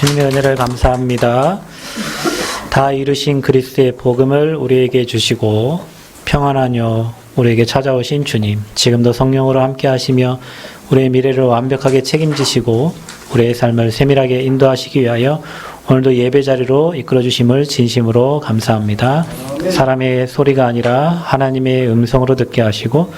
주님의 은혜를 감사합니다. 다 이루신 그리스도의 복음을 우리에게 주시고 평안하여 우리에게 찾아오신 주님, 지금도 성령으로 함께 하시며 우리의 미래를 완벽하게 책임지시고 우리의 삶을 세밀하게 인도하시기 위하여 오늘도 예배 자리로 이끌어 주심을 진심으로 감사합니다. 사람의 소리가 아니라 하나님의 음성으로 듣게 하시고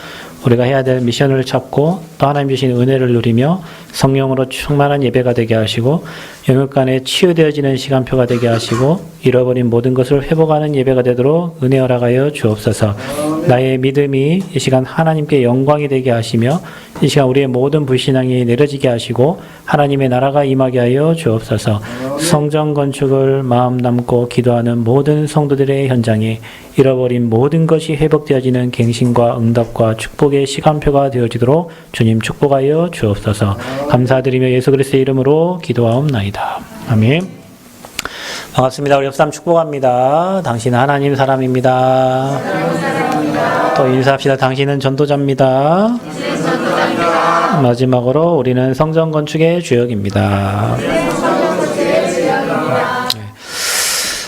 우리가 해야 될 미션을 찾고 또 하나님 주신 은혜를 누리며 성령으로 충만한 예배가 되게 하시고 영육간에 치유되어지는 시간표가 되게 하시고 잃어버린 모든 것을 회복하는 예배가 되도록 은혜 허락하여 주옵소서. 나의 믿음이 이 시간 하나님께 영광이 되게 하시며 이 시간 우리의 모든 불신앙이 내려지게 하시고 하나님의 나라가 임하게 하여 주옵소서. 성전 건축을 마음 담고 기도하는 모든 성도들의 현장에 잃어버린 모든 것이 회복되어지는 갱신과 응답과 축복의 시간표가 되어지도록 주님 축복하여 주옵소서. 감사드리며 예수 그리스도의 이름으로 기도하옵나이다. 아멘. 반갑습니다. 우리 옆사람 축복합니다. 당신은 하나님 사람입니다. 또 인사합시다. 당신은 전도자입니다. 마지막으로 우리는 성전 건축의 주역입니다.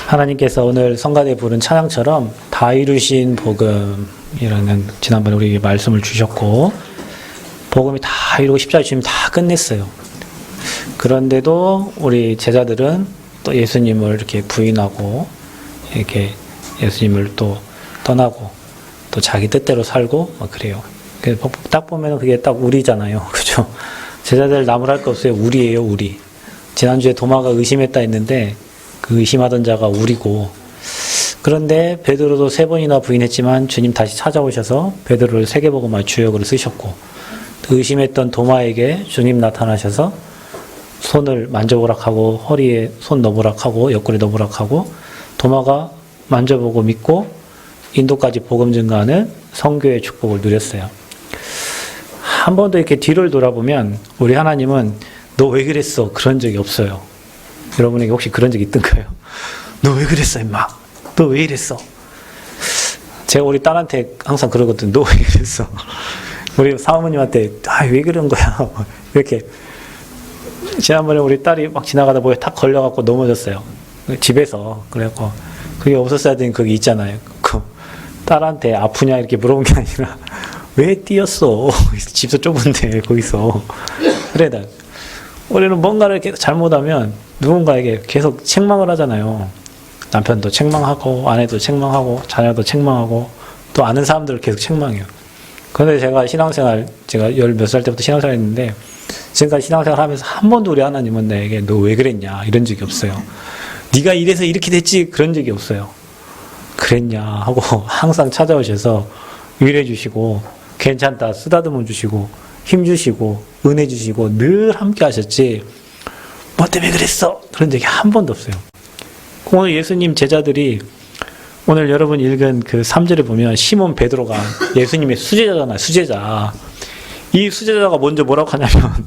하나님께서 오늘 성가대에 부른 찬양처럼 다 이루신 복음이라는 지난번에 우리에게 말씀을 주셨고 복음이 다 이루고 십자가에 주님 다 끝냈어요. 그런데도 우리 제자들은 또 예수님을 이렇게 부인하고 이렇게 예수님을 또 떠나고 또 자기 뜻대로 살고 막 그래요. 딱 보면 그게 딱 우리잖아요. 그죠? 제자들 나무랄 거 없어요. 우리예요, 우리. 지난주에 도마가 의심했다 했는데 그 의심하던 자가 우리고, 그런데 베드로도 3번이나 부인했지만 주님 다시 찾아오셔서 베드로를 세계복음화 주역으로 쓰셨고, 의심했던 도마에게 주님 나타나셔서 손을 만져보라 하고 허리에 손 넣어보라 하고 옆구리 넣어보라 하고 도마가 만져보고 믿고 인도까지 복음 증가하는 선교의 축복을 누렸어요. 한 번도 이렇게 뒤를 돌아보면 우리 하나님은 너 왜 그랬어? 그런 적이 없어요. 여러분에게 혹시 그런 적 있던가요? 너 왜 그랬어 임마? 너 왜 이랬어? 제가 우리 딸한테 항상 그러거든. 너 왜 그랬어? 우리 사모님한테 왜 그런 거야? 이렇게. 지난번에 우리 딸이 막 지나가다 뭐에 탁 걸려갖고 넘어졌어요. 집에서. 그래갖고 그게 없었어야 되는 그게 있잖아요. 그 딸한테 아프냐 이렇게 물어본 게 아니라 왜 뛰었어? 집도 좁은데 거기서. 그래, 우리는 뭔가를 계속 잘못하면 누군가에게 계속 책망을 하잖아요. 남편도 책망하고 아내도 책망하고 자녀도 책망하고 또 아는 사람들을 계속 책망해요. 그런데 제가 제가 10몇 살 때부터 신앙생활 했는데 지금까지 신앙생활 하면서 한 번도 우리 하나님은 나에게 너 왜 그랬냐 이런 적이 없어요. 네가 이래서 이렇게 됐지 그런 적이 없어요. 그랬냐 하고 항상 찾아오셔서 위로해 주시고 괜찮다 쓰다듬어 주시고 힘 주시고 은혜 주시고 늘 함께 하셨지 뭐 때문에 그랬어 그런 적이 한 번도 없어요. 오늘 예수님 제자들이 오늘 여러분 읽은 그 3절에 보면 시몬 베드로가 예수님의 수제자잖아요. 수제자. 이 수제자가 먼저 뭐라고 하냐면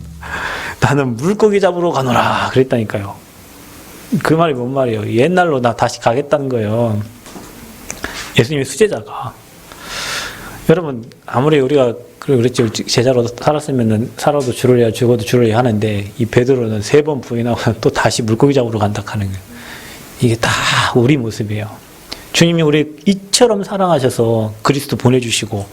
나는 물고기 잡으러 가노라 그랬다니까요. 그 말이 뭔 말이에요? 옛날로 나 다시 가겠다는 거예요. 예수님의 수제자가. 여러분 아무리 우리가 그랬지 제자로 살았으면 살아도 줄을 해야 죽어도 줄을 해야 하는데 이 베드로는 3번 부인하고 또 다시 물고기 잡으러 간다 하는 거예요. 이게 다 우리 모습이에요. 주님이 우리 이처럼 사랑하셔서 그리스도 보내주시고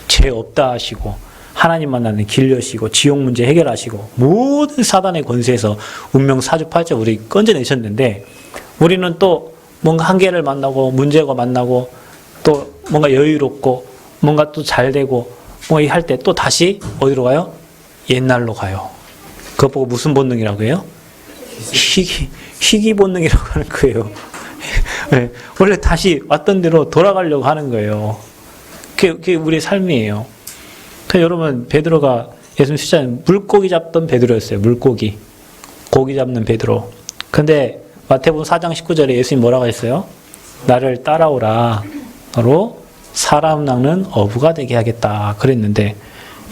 죄 없다 하시고 하나님 만나는 길 여시고 지옥 문제 해결하시고 모든 사단의 권세에서 운명 사주팔자 우리 건져내셨는데 우리는 또 뭔가 한계를 만나고 문제가 만나고 또 뭔가 여유롭고 뭔가 또 잘되고 뭔가 할 때 또 다시 어디로 가요? 옛날로 가요. 그거 보고 무슨 본능이라고 해요? 희귀 본능이라고 하는 거예요. 네, 원래 다시 왔던 대로 돌아가려고 하는 거예요. 그게 우리의 삶이에요. 그러니까 여러분 베드로가 예수님 수제자는 물고기 잡던 베드로였어요. 물고기. 고기 잡는 베드로. 근데 마태복음 4장 19절에 예수님 뭐라고 했어요? 나를 따라오라. 바로 사람 낚는 어부가 되게 하겠다. 그랬는데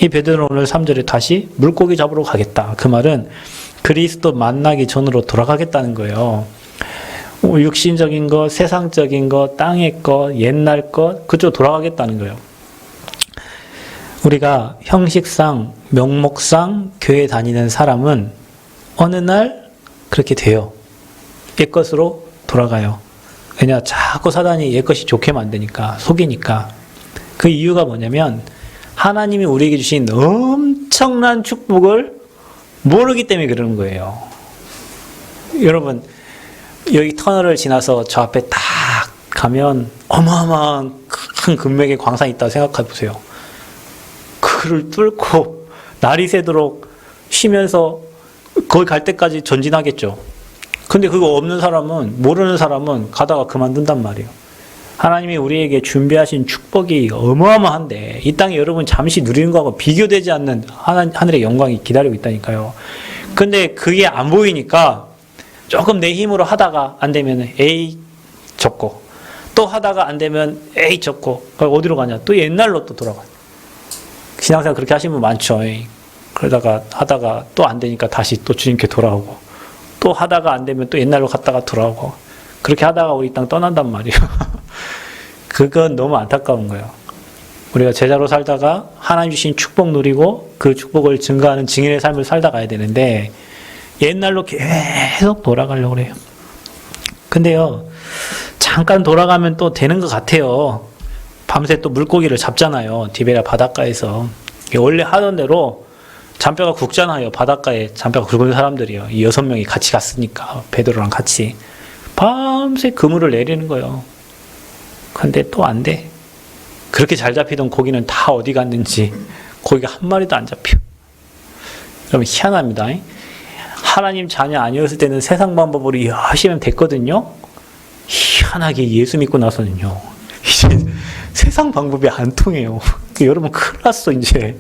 이 베드로는 오늘 3절에 다시 물고기 잡으러 가겠다. 그 말은 그리스도 만나기 전으로 돌아가겠다는 거예요. 육신적인 것, 세상적인 것, 땅의 것, 옛날 것 그쪽으로 돌아가겠다는 거예요. 우리가 형식상, 명목상 교회 다니는 사람은 어느 날 그렇게 돼요. 옛것으로 돌아가요. 왜냐, 자꾸 사단이 옛것이 좋게 만드니까, 속이니까. 그 이유가 뭐냐면 하나님이 우리에게 주신 엄청난 축복을 모르기 때문에 그러는 거예요. 여러분, 여기 터널을 지나서 저 앞에 딱 가면 어마어마한 큰 금맥의 광산이 있다고 생각해 보세요. 그를 뚫고 날이 새도록 쉬면서 거기 갈 때까지 전진하겠죠. 근데 그거 없는 사람은, 모르는 사람은 가다가 그만둔단 말이에요. 하나님이 우리에게 준비하신 축복이 어마어마한데 이 땅에 여러분 잠시 누리는 거하고 비교되지 않는 하늘의 영광이 기다리고 있다니까요. 근데 그게 안 보이니까 조금 내 힘으로 하다가 안 되면 에이 접고, 또 하다가 안 되면 에이 접고, 어디로 가냐? 또 옛날로 또 돌아가. 신앙생활 그렇게 하시는 분 많죠. 그러다가 하다가 또 안 되니까 다시 또 주님께 돌아오고, 또 하다가 안 되면 또 옛날로 갔다가 돌아오고, 그렇게 하다가 우리 땅 떠난단 말이에요. 그건 너무 안타까운 거예요. 우리가 제자로 살다가 하나님 주신 축복 누리고 그 축복을 증거하는 증인의 삶을 살다 가야 되는데 옛날로 계속 돌아가려고 그래요. 근데요, 잠깐 돌아가면 또 되는 것 같아요. 밤새 또 물고기를 잡잖아요. 디베랴 바닷가에서. 원래 하던 대로 잔뼈가 굵잖아요. 바닷가에 잔뼈가 굵은 사람들이요. 이 6명이 같이 갔으니까, 베드로랑 같이. 밤새 그물을 내리는 거예요. 근데 또 안 돼. 그렇게 잘 잡히던 고기는 다 어디 갔는지 고기가 한 마리도 안 잡혀. 여러분, 희한합니다. 하나님 자녀 아니었을 때는 세상 방법으로 하시면 됐거든요. 희한하게 예수 믿고 나서는요, 이제 세상 방법이 안 통해요. 여러분, 큰일 났어. 이제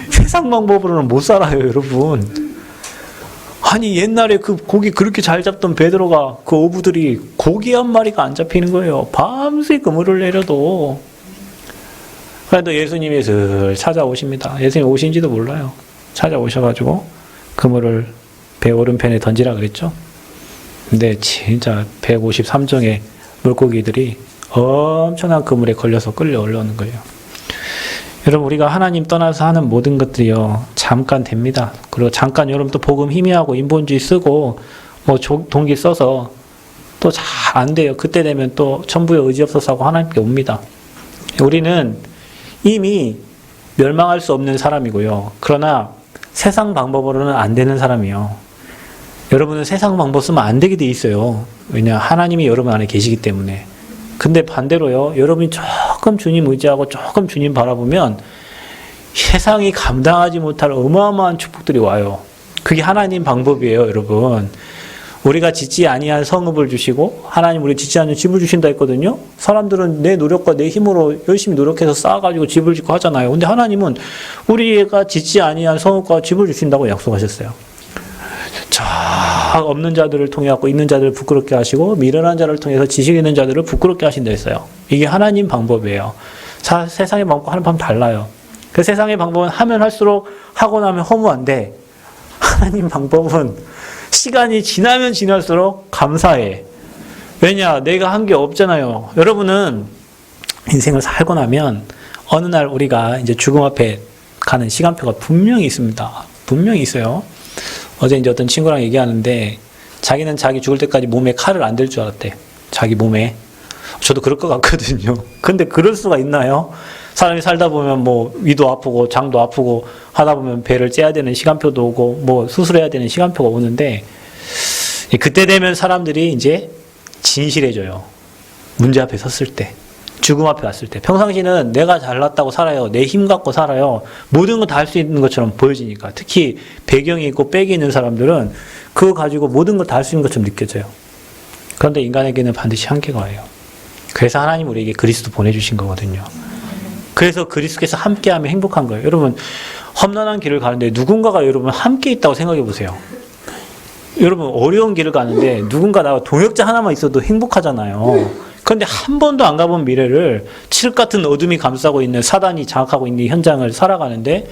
세상 방법으로는 못 살아요, 여러분. 아니, 옛날에 그 고기 그렇게 잘 잡던 베드로가, 그 어부들이 고기 한 마리가 안 잡히는 거예요. 밤새 그물을 내려도. 그래도 예수님이 슬 찾아오십니다. 예수님 오신지도 몰라요. 찾아오셔가지고 그물을 배 오른편에 던지라 그랬죠. 근데 진짜 153종의 물고기들이 엄청난 그물에 걸려서 끌려 올라오는 거예요. 여러분, 우리가 하나님 떠나서 하는 모든 것들이요, 잠깐 됩니다. 그리고 잠깐 여러분 또 복음 희미하고 인본주의 쓰고 뭐 동기 써서 또 잘 안 돼요. 그때 되면 또 천부에 의지 없어서 하고 하나님께 옵니다. 우리는 이미 멸망할 수 없는 사람이고요. 그러나 세상 방법으로는 안 되는 사람이요. 여러분은 세상 방법 쓰면 안 되게 돼 있어요. 왜냐, 하나님이 여러분 안에 계시기 때문에. 근데 반대로요, 여러분이 조금 주님 의지하고 조금 주님 바라보면 세상이 감당하지 못할 어마어마한 축복들이 와요. 그게 하나님 방법이에요, 여러분. 우리가 짓지 아니한 성읍을 주시고 하나님 우리 짓지 않은 집을 주신다 했거든요. 사람들은 내 노력과 내 힘으로 열심히 노력해서 쌓아가지고 집을 짓고 하잖아요. 근데 하나님은 우리가 짓지 아니한 성읍과 집을 주신다고 약속하셨어요. 저 없는 자들을 통해 갖고 있는 자들을 부끄럽게 하시고 미련한 자를 통해서 지식 있는 자들을 부끄럽게 하신다 했어요. 이게 하나님 방법이에요. 세상의 방법과 하나님 방법 달라요. 그 세상의 방법은 하면 할수록 하고 나면 허무한데 하나님 방법은 시간이 지나면 지날수록 감사해. 왜냐, 내가 한 게 없잖아요. 여러분은 인생을 살고 나면 어느 날 우리가 이제 죽음 앞에 가는 시간표가 분명히 있습니다. 분명히 있어요. 어제 이제 어떤 친구랑 얘기하는데 자기는 자기 죽을 때까지 몸에 칼을 안 댈 줄 알았대. 자기 몸에. 저도 그럴 것 같거든요. 근데 그럴 수가 있나요? 사람이 살다 보면 뭐 위도 아프고 장도 아프고 하다 보면 배를 째야 되는 시간표도 오고 뭐 수술해야 되는 시간표가 오는데 그때 되면 사람들이 이제 진실해져요. 문제 앞에 섰을 때, 죽음 앞에 왔을 때. 평상시는 내가 잘났다고 살아요. 내 힘 갖고 살아요. 모든 거 다 할 수 있는 것처럼 보여지니까. 특히 배경이 있고 백이 있는 사람들은 그거 가지고 모든 걸 다 할 수 있는 것처럼 느껴져요. 그런데 인간에게는 반드시 한계가 와요. 그래서 하나님 우리에게 그리스도 보내주신 거거든요. 그래서 그리스도께서 함께하면 행복한 거예요. 여러분, 험난한 길을 가는데 누군가가 여러분 함께 있다고 생각해 보세요. 여러분, 어려운 길을 가는데 누군가 나와 동역자 하나만 있어도 행복하잖아요. 그런데 한 번도 안 가본 미래를 칠흑 같은 어둠이 감싸고 있는 사단이 장악하고 있는 현장을 살아가는데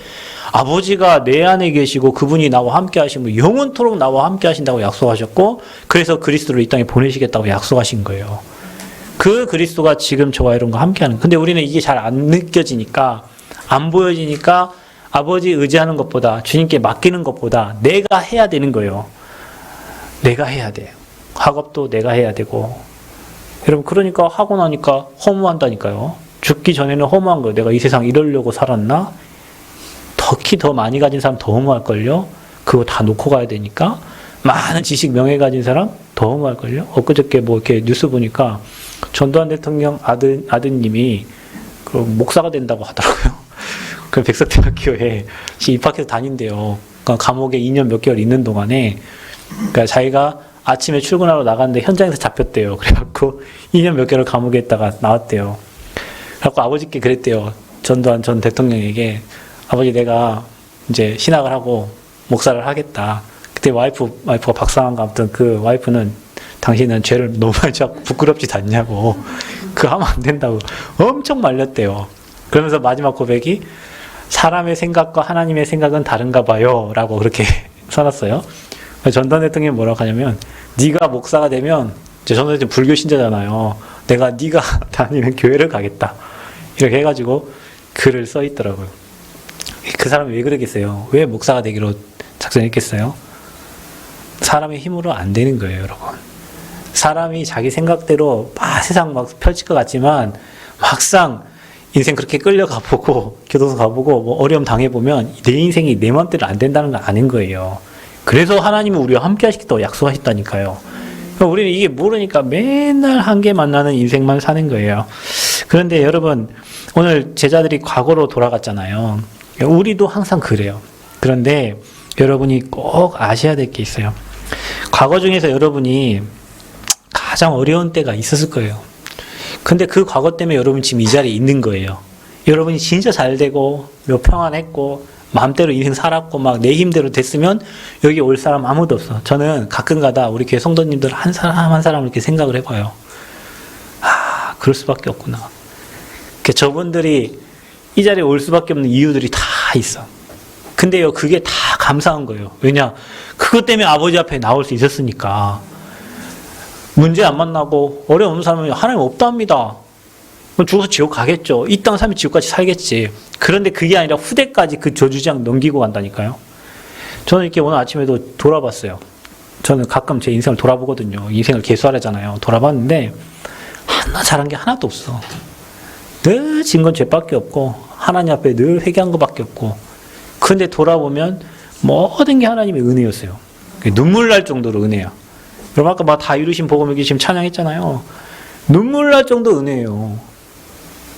아버지가 내 안에 계시고 그분이 나와 함께 하시면 영원토록 나와 함께 하신다고 약속하셨고, 그래서 그리스도를 이 땅에 보내시겠다고 약속하신 거예요. 그 그리스도가 지금 저와 여러분과 함께하는. 근데 우리는 이게 잘 안 느껴지니까, 안 보여지니까 아버지 의지하는 것보다, 주님께 맡기는 것보다 내가 해야 되는 거예요. 내가 해야 돼요. 학업도 내가 해야 되고. 여러분, 그러니까 하고 나니까 허무한다니까요. 죽기 전에는 허무한 거예요. 내가 이 세상 이러려고 살았나? 특히 더 많이 가진 사람 더 허무할걸요? 그거 다 놓고 가야 되니까. 많은 지식, 명예 가진 사람 더 허무할걸요? 엊그저께 뭐 이렇게 뉴스 보니까 전두환 대통령 아드님이 그 목사가 된다고 하더라고요. 그 백석대학교에 입학해서 다닌대요. 그러니까 감옥에 2년 몇 개월 있는 동안에, 그러니까 자기가 아침에 출근하러 나갔는데 현장에서 잡혔대요. 그래갖고 2년 몇 개월 감옥에 있다가 나왔대요. 그래갖고 아버지께 그랬대요. 전두환 전 대통령에게, 아버지 내가 이제 신학을 하고 목사를 하겠다. 그때 와이프가 박사한가 아무튼 그 와이프는 당신은 죄를 너무 많이 짓고 부끄럽지도 않냐고. 그거 하면 안 된다고 엄청 말렸대요. 그러면서 마지막 고백이 사람의 생각과 하나님의 생각은 다른가 봐요 라고 그렇게 써놨어요. 전두환 대통령이 뭐라고 하냐면, 네가 목사가 되면, 전두환 대통령 불교 신자잖아요. 네가 다니는 교회를 가겠다. 이렇게 해가지고 글을 써 있더라고요. 그 사람이 왜 그러겠어요? 왜 목사가 되기로 작정했겠어요? 사람의 힘으로 안 되는 거예요, 여러분. 사람이 자기 생각대로 세상 막 펼칠 것 같지만 막상 인생 그렇게 끌려가 보고 교도소 가보고 뭐 어려움 당해보면 내 인생이 내 마음대로 안 된다는 걸 아는 거예요. 그래서 하나님은 우리와 함께 하시겠다고 약속하셨다니까요. 우리는 이게 모르니까 맨날 한계 만나는 인생만 사는 거예요. 그런데 여러분, 오늘 제자들이 과거로 돌아갔잖아요. 우리도 항상 그래요. 그런데 여러분이 꼭 아셔야 될 게 있어요. 과거 중에서 여러분이 가장 어려운 때가 있었을 거예요. 근데 그 과거 때문에 여러분 지금 이 자리에 있는 거예요. 여러분이 진짜 잘 되고 평안했고 마음대로 인생 살았고 막 내 힘대로 됐으면 여기 올 사람 아무도 없어. 저는 가끔가다 우리 교회 성도님들 한 사람 한 사람 이렇게 생각을 해봐요. 그럴 수밖에 없구나. 저분들이 이 자리에 올 수밖에 없는 이유들이 다 있어. 근데요, 그게 다 감사한 거예요. 왜냐? 그것 때문에 아버지 앞에 나올 수 있었으니까. 문제 안 만나고 어려움 없는 사람은 하나님 없답니다. 죽어서 지옥 가겠죠. 이 땅 살면 지옥까지 살겠지. 그런데 그게 아니라 후대까지 그 저주장 넘기고 간다니까요. 저는 이렇게 오늘 아침에도 돌아봤어요. 저는 가끔 제 인생을 돌아보거든요. 인생을 개수하려잖아요. 돌아봤는데 하나 잘한 게 하나도 없어. 늘 진 건 죄밖에 없고 하나님 앞에 늘 회개한 것밖에 없고. 그런데 돌아보면 모든 게 하나님의 은혜였어요. 눈물 날 정도로 은혜야. 여러분 아까 막 다 이루신 복음 여기 지금 찬양했잖아요. 눈물 날 정도 은혜예요.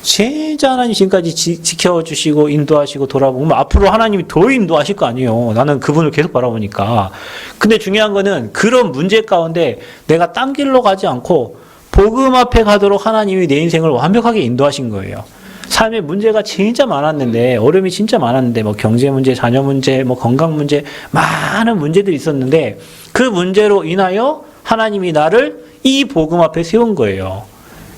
진짜 하나님 지금까지 지켜주시고 인도하시고 돌아보면 앞으로 하나님이 더 인도하실 거 아니에요. 나는 그분을 계속 바라보니까. 근데 중요한 거는 그런 문제 가운데 내가 딴 길로 가지 않고 복음 앞에 가도록 하나님이 내 인생을 완벽하게 인도하신 거예요. 삶에 문제가 진짜 많았는데, 어려움이 진짜 많았는데, 뭐 경제 문제, 자녀 문제, 뭐 건강 문제, 많은 문제들이 있었는데 그 문제로 인하여 하나님이 나를 이 복음 앞에 세운 거예요.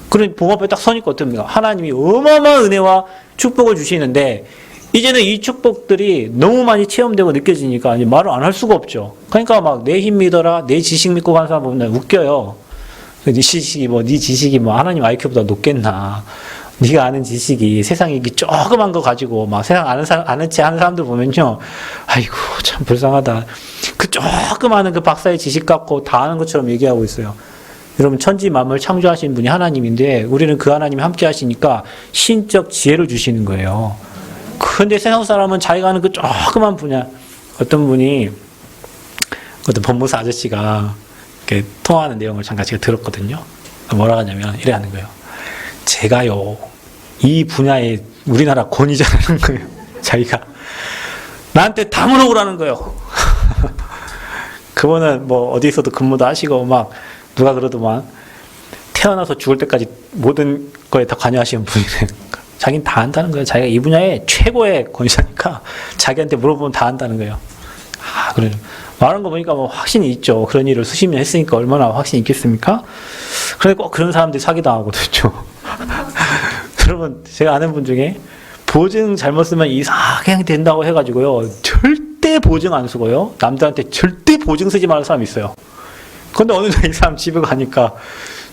그런 복음 앞에 딱 서니까 어떻습니까? 하나님이 어마어마한 은혜와 축복을 주시는데 이제는 이 축복들이 너무 많이 체험되고 느껴지니까 말을 안 할 수가 없죠. 그러니까 막 내 힘 믿어라, 내 지식 믿고 가는 사람 보면 웃겨요. 네 지식이 뭐 하나님 IQ보다 높겠나? 네가 아는 지식이 세상에 조그만 거 가지고 막 세상 아는 체 하는 사람들 보면요, 아이고 참 불쌍하다. 그 조그마한 그 박사의 지식 갖고 다 아는 것처럼 얘기하고 있어요. 여러분 천지 만물 창조하신 분이 하나님인데 우리는 그 하나님이 함께 하시니까 신적 지혜를 주시는 거예요. 그런데 세상 사람은 자기가 아는 그 조그만 분야, 어떤 분이 어떤 법무사 아저씨가 이렇게 통화하는 내용을 잠깐 제가 들었거든요. 뭐라 하냐면 이래 하는 거예요. 제가요 이 분야에 우리나라 권위자라는 거예요. 자기가 나한테 다 물어보라는 거예요. 그분은 뭐 어디서도 근무도 하시고 막 누가 그래도 막 태어나서 죽을 때까지 모든 거에 다 관여하시는 분이래. 자기는 다 안다는 거예요. 자기가 이 분야의 최고의 권위자니까 자기한테 물어보면 다 안다는 거예요. 그래요. 말하는 거 보니까 뭐 확신이 있죠. 그런 일을 수십 년 했으니까 얼마나 확신이 있겠습니까? 그런데 꼭 그런 사람들이 사기당하거든요. 여러분, 제가 아는 분 중에 보증 잘못 쓰면 이상하게 된다고 해가지고요, 절대 보증 안 쓰고요, 남들한테 절대 보증 쓰지 말라는 사람이 있어요. 근데 어느 날 이 사람 집에 가니까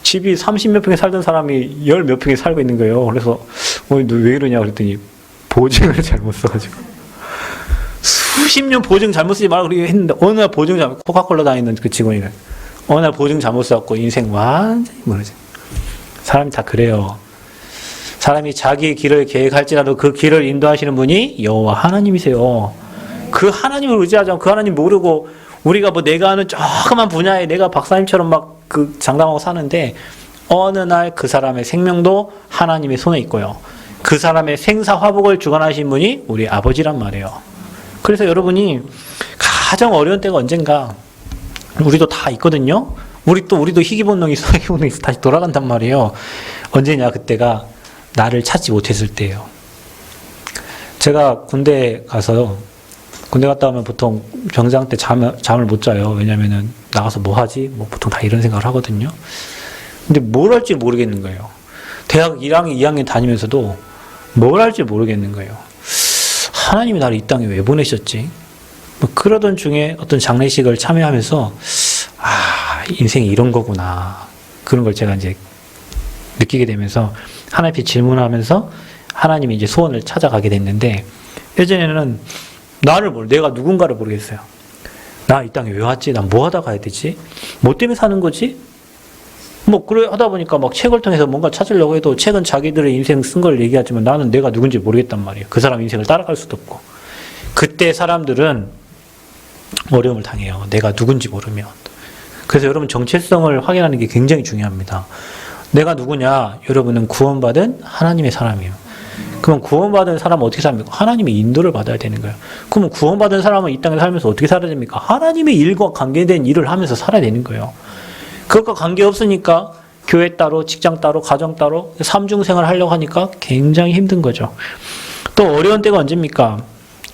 집이 30몇 평에 살던 사람이 10몇 평에 살고 있는 거예요. 그래서 너 왜 이러냐 그랬더니 보증을 잘못 써가지고 수십 년 보증 잘못 쓰지 말라고 했는데 어느 날 보증 잘못, 코카콜라 다니는 그 직원이래. 어느 날 보증 잘못 써갖고 인생 완전히 무너져. 사람이 다 그래요. 사람이 자기의 길을 계획할지라도 그 길을 인도하시는 분이 여호와 하나님이세요. 그 하나님을 의지하자. 그 하나님 모르고 우리가 뭐 내가 하는 조그만 분야에 내가 박사님처럼 막 그 장담하고 사는데 어느 날 그 사람의 생명도 하나님의 손에 있고요. 그 사람의 생사화복을 주관하신 분이 우리 아버지란 말이에요. 그래서 여러분이 가장 어려운 때가 언젠가 우리도 다 있거든요. 우리도 희귀본능이 있어. 희귀본능이 있어. 다시 돌아간단 말이에요. 언제냐? 그때가 나를 찾지 못했을 때예요. 제가 군대 가서요. 군대 갔다 오면 보통 병장 때 잠을 못 자요. 왜냐면은 나가서 뭐 하지? 뭐 보통 다 이런 생각을 하거든요. 근데 뭘 할지 모르겠는 거예요. 대학 1학년, 2학년 다니면서도 뭘 할지 모르겠는 거예요. 하나님이 나를 이 땅에 왜 보내셨지? 뭐 그러던 중에 어떤 장례식을 참여하면서 인생이 이런 거구나. 그런 걸 제가 이제 느끼게 되면서 하나님께 질문하면서 하나님이 이제 소원을 찾아가게 됐는데 예전에는 내가 누군가를 모르겠어요. 나 이 땅에 왜 왔지? 난 뭐 하다 가야 되지? 뭐 때문에 사는 거지? 뭐 그래 하다 보니까 막 책을 통해서 뭔가 찾으려고 해도 책은 자기들의 인생 쓴 걸 얘기하지만 나는 내가 누군지 모르겠단 말이에요. 그 사람 인생을 따라갈 수도 없고. 그때 사람들은 어려움을 당해요. 내가 누군지 모르면. 그래서 여러분 정체성을 확인하는 게 굉장히 중요합니다. 내가 누구냐? 여러분은 구원받은 하나님의 사람이에요. 그럼 구원받은 사람은 어떻게 삽니까? 하나님의 인도를 받아야 되는 거예요. 그러면 구원받은 사람은 이 땅에 살면서 어떻게 살아야 됩니까? 하나님의 일과 관계된 일을 하면서 살아야 되는 거예요. 그것과 관계없으니까 교회 따로, 직장 따로, 가정 따로, 삼중생활 하려고 하니까 굉장히 힘든 거죠. 또 어려운 때가 언제입니까?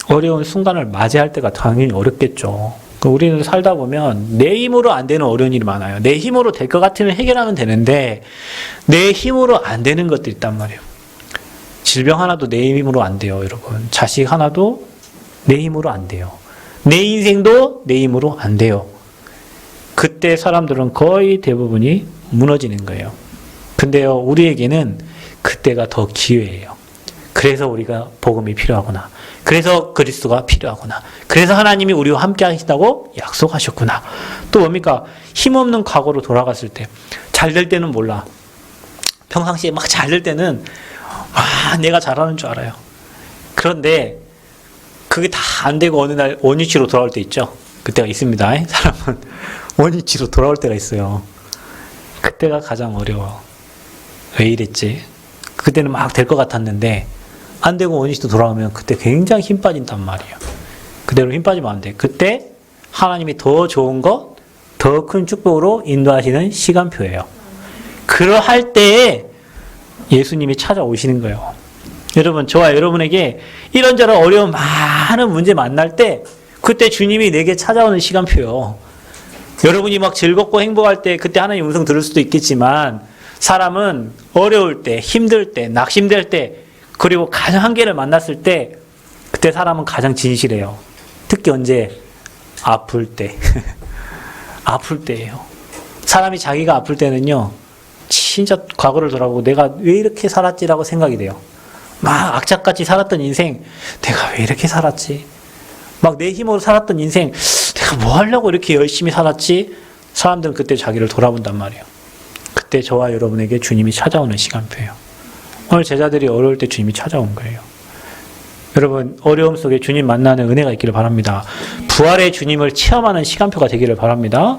어려운 순간을 맞이할 때가 당연히 어렵겠죠. 우리는 살다 보면 내 힘으로 안 되는 어려운 일이 많아요. 내 힘으로 될 것 같으면 해결하면 되는데 내 힘으로 안 되는 것들이 있단 말이에요. 질병 하나도 내 힘으로 안 돼요, 여러분. 자식 하나도 내 힘으로 안 돼요. 내 인생도 내 힘으로 안 돼요. 그때 사람들은 거의 대부분이 무너지는 거예요. 근데요, 우리에게는 그때가 더 기회예요. 그래서 우리가 복음이 필요하구나. 그래서 그리스도가 필요하구나. 그래서 하나님이 우리와 함께 하신다고 약속하셨구나. 또 뭡니까? 힘없는 과거로 돌아갔을 때. 잘 될 때는 몰라. 평상시에 막 잘 될 때는 내가 잘하는 줄 알아요. 그런데 그게 다 안 되고 어느 날 원위치로 돌아올 때 있죠. 그때가 있습니다. 사람은 원위치로 돌아올 때가 있어요. 그때가 가장 어려워. 왜 이랬지? 그때는 막 될 것 같았는데 안 되고 원위치로 돌아오면 그때 굉장히 힘 빠진단 말이에요. 그대로 힘 빠지면 안 돼. 그때 하나님이 더 좋은 것, 더 큰 축복으로 인도하시는 시간표예요. 그러할 때에 예수님이 찾아오시는 거예요. 여러분, 저와 여러분에게 이런저런 어려운 많은 문제 만날 때 그때 주님이 내게 찾아오는 시간표요. 여러분이 막 즐겁고 행복할 때 그때 하나님 음성 들을 수도 있겠지만 사람은 어려울 때, 힘들 때, 낙심될 때 그리고 가장 한계를 만났을 때 그때 사람은 가장 진실해요. 특히 언제? 아플 때. 아플 때예요. 사람이 자기가 아플 때는요. 진짜 과거를 돌아보고 내가 왜 이렇게 살았지라고 생각이 돼요. 막 악착같이 살았던 인생, 내가 왜 이렇게 살았지? 막 내 힘으로 살았던 인생, 내가 뭐 하려고 이렇게 열심히 살았지? 사람들은 그때 자기를 돌아본단 말이에요. 그때 저와 여러분에게 주님이 찾아오는 시간표예요. 오늘 제자들이 어려울 때 주님이 찾아온 거예요. 여러분, 어려움 속에 주님 만나는 은혜가 있기를 바랍니다. 부활의 주님을 체험하는 시간표가 되기를 바랍니다.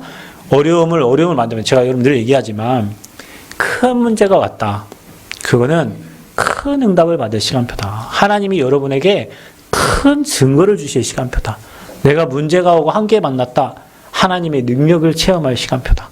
어려움을 만들면 제가 여러분 늘 얘기하지만 큰 문제가 왔다. 그거는 큰 응답을 받을 시간표다. 하나님이 여러분에게 큰 증거를 주실 시간표다. 내가 문제가 오고 한계 만났다. 하나님의 능력을 체험할 시간표다.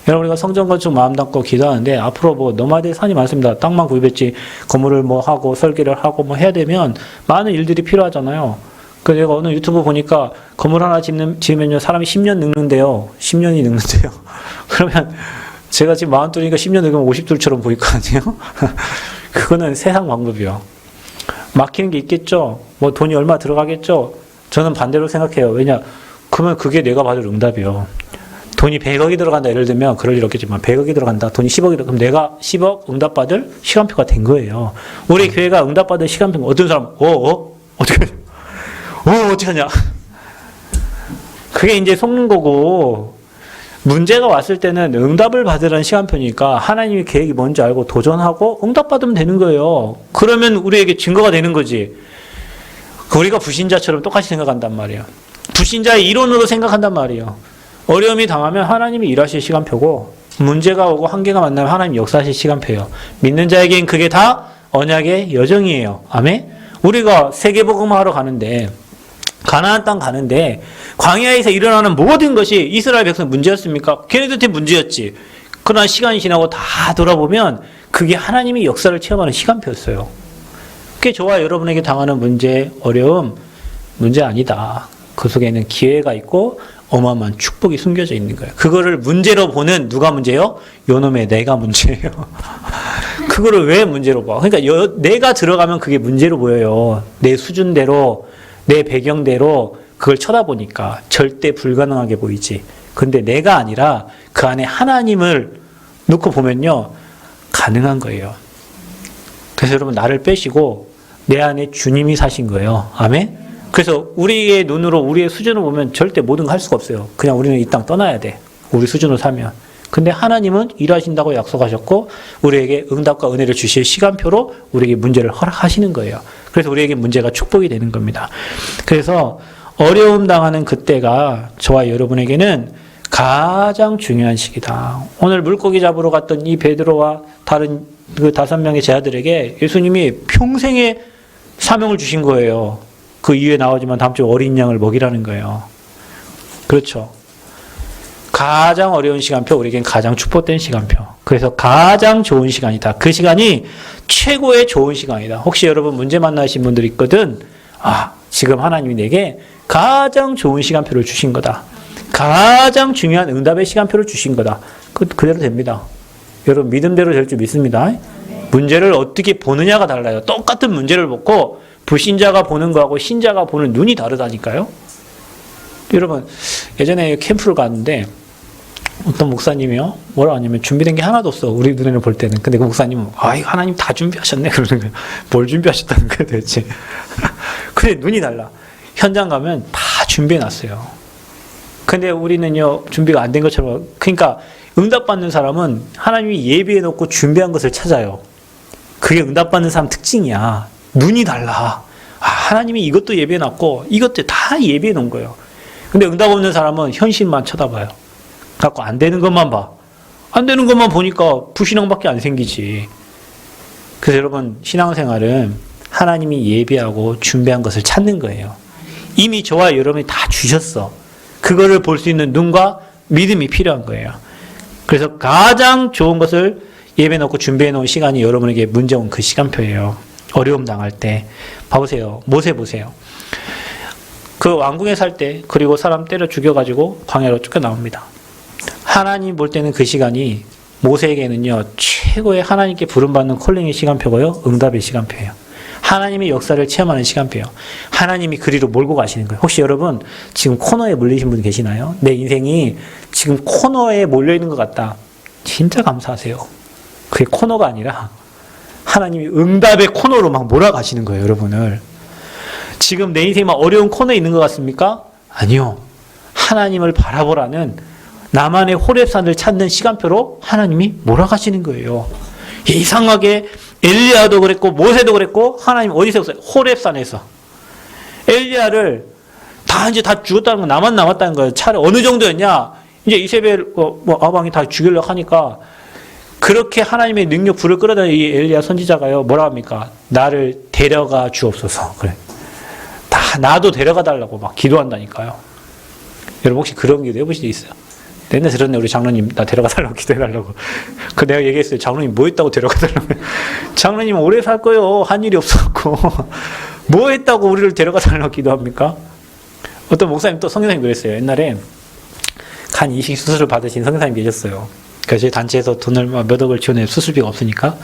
여러분, 우리가 성전 건축 마음 담고 기도하는데 앞으로 뭐 넘어야 될 산이 많습니다. 땅만 구입했지 건물을 뭐 하고 설계를 하고 뭐 해야 되면 많은 일들이 필요하잖아요. 그래서 내가 오늘 유튜브 보니까 건물 하나 지으면요 사람이 10년 늙는데요. 10년이 늙는데요. 그러면 제가 지금 42니까 10년 늙으면 50둘처럼 보일 거 아니에요? 그거는 세상 방법이요. 막히는 게 있겠죠. 뭐 돈이 얼마 들어가겠죠. 저는 반대로 생각해요. 왜냐? 그러면 그게 내가 받을 응답이요. 돈이 100억이 들어간다 예를 들면 그럴 일 없겠지만 100억이 들어간다. 돈이 10억이 들어간다. 그럼 내가 10억 응답받을 시간표가 된 거예요. 우리 교회가 응답받을 시간표가 어떤 사람 어떻게 하냐? 어떻게 하냐? 그게 이제 속는 거고 문제가 왔을 때는 응답을 받으라는 시간표니까 하나님의 계획이 뭔지 알고 도전하고 응답받으면 되는 거예요. 그러면 우리에게 증거가 되는 거지. 우리가 불신자처럼 똑같이 생각한단 말이에요. 불신자의 이론으로 생각한단 말이에요. 어려움이 당하면 하나님이 일하실 시간표고 문제가 오고 한계가 만나면 하나님이 역사하실 시간표예요. 믿는 자에겐 그게 다 언약의 여정이에요. 아멘? 우리가 세계복음화하러 가는데 가나안 땅 가는데 광야에서 일어나는 모든 것이 이스라엘 백성 문제였습니까? 걔네들한테 문제였지. 그러나 시간이 지나고 다 돌아보면 그게 하나님이 역사를 체험하는 시간표였어요. 그게 저와 여러분에게 당하는 문제, 어려움, 문제 아니다. 그 속에는 기회가 있고 어마어마한 축복이 숨겨져 있는 거예요. 그거를 문제로 보는 누가 문제요? 요놈의 내가 문제예요. 그거를 왜 문제로 봐? 그러니까 내가 들어가면 그게 문제로 보여요. 내 수준대로, 내 배경대로 그걸 쳐다보니까 절대 불가능하게 보이지. 근데 내가 아니라 그 안에 하나님을 놓고 보면요. 가능한 거예요. 그래서 여러분 나를 빼시고 내 안에 주님이 사신 거예요. 아멘? 그래서 우리의 눈으로 우리의 수준을 보면 절대 모든 거 할 수가 없어요. 그냥 우리는 이 땅 떠나야 돼. 우리 수준으로 살면. 근데 하나님은 일하신다고 약속하셨고 우리에게 응답과 은혜를 주실 시간표로 우리에게 문제를 허락하시는 거예요. 그래서 우리에게 문제가 축복이 되는 겁니다. 그래서 어려움 당하는 그때가 저와 여러분에게는 가장 중요한 시기다. 오늘 물고기 잡으러 갔던 이 베드로와 다른 그 5명의 제자들에게 예수님이 평생의 사명을 주신 거예요. 그 이후에 나오지만 다음 주에 어린 양을 먹이라는 거예요. 그렇죠. 가장 어려운 시간표, 우리에겐 가장 축복된 시간표. 그래서 가장 좋은 시간이다. 그 시간이 최고의 좋은 시간이다. 혹시 여러분 문제 만나신 분들 있거든. 지금 하나님이 내게 가장 좋은 시간표를 주신 거다. 가장 중요한 응답의 시간표를 주신 거다. 그대로 됩니다. 여러분 믿음대로 될 줄 믿습니다. 문제를 어떻게 보느냐가 달라요. 똑같은 문제를 보고 불신자가 보는 거하고 신자가 보는 눈이 다르다니까요. 여러분 예전에 캠프를 갔는데 어떤 목사님이요 뭐라 하냐면 준비된 게 하나도 없어 우리 눈에는 볼 때는. 근데 그 목사님은 이거 하나님 다 준비하셨네 그러는 거예요. 뭘 준비하셨다는 거예요 도대체. 근데 눈이 달라. 현장 가면 다 준비해 놨어요. 근데 우리는요 준비가 안 된 것처럼. 그러니까 응답받는 사람은 하나님이 예비해 놓고 준비한 것을 찾아요. 그게 응답받는 사람 특징이야. 눈이 달라. 하나님이 이것도 예비해 놨고 이것도 다 예비해 놓은 거예요. 근데 응답 없는 사람은 현실만 쳐다봐요. 갖고 안 되는 것만 봐. 안 되는 것만 보니까 불신앙밖에 안 생기지. 그래서 여러분 신앙생활은 하나님이 예비하고 준비한 것을 찾는 거예요. 이미 저와 여러분이 다 주셨어. 그거를 볼 수 있는 눈과 믿음이 필요한 거예요. 그래서 가장 좋은 것을 예배해 놓고 준비해 놓은 시간이 여러분에게 문제 온 그 시간표예요. 어려움 당할 때. 봐보세요. 모세 보세요. 그 왕궁에 살 때 그리고 사람 때려 죽여가지고 광야로 쫓겨나옵니다. 하나님 볼 때는 그 시간이 모세에게는요 최고의 하나님께 부름받는 콜링의 시간표고요. 응답의 시간표예요. 하나님의 역사를 체험하는 시간표예요. 하나님이 그리로 몰고 가시는 거예요. 혹시 여러분 지금 코너에 물리신 분 계시나요? 내 인생이 지금 코너에 몰려있는 것 같다. 진짜 감사하세요. 그게 코너가 아니라 하나님이 응답의 코너로 막 몰아가시는 거예요. 여러분을. 지금 내 인생이 막 어려운 코너에 있는 것 같습니까? 아니요. 하나님을 바라보라는 나만의 호렙산을 찾는 시간표로 하나님이 몰아가시는 거예요. 이상하게 엘리야도 그랬고 모세도 그랬고 하나님 어디서 했어요? 호렙산에서. 엘리야를 이제 다 죽었다는 건 나만 남았다는 거예요. 차라리 어느 정도였냐? 이제 이세벨 아방이 다 죽이려고 하니까 그렇게 하나님의 능력 불을 끌어다니는 이 엘리야 선지자가요. 뭐라 합니까? 나를 데려가 주옵소서. 그래. 나도 데려가 달라고 막 기도한다니까요. 여러분 혹시 그런 기도 해보신 적 있어요? 옛날에 들었네. 우리 장로님 나 데려가 달라고 기도해달라고. 내가 얘기했어요. 장로님 뭐 했다고 데려가 달라고. 장로님 오래 살 거예요. 한 일이 없었고. 뭐 했다고 우리를 데려가 달라고 기도합니까? 어떤 목사님 또 선교사님 그랬어요. 옛날에 간 이식 수술을 받으신 선교사님 계셨어요. 그래서 저희 단체에서 돈을 몇 억을 지원해 수술비가 없으니까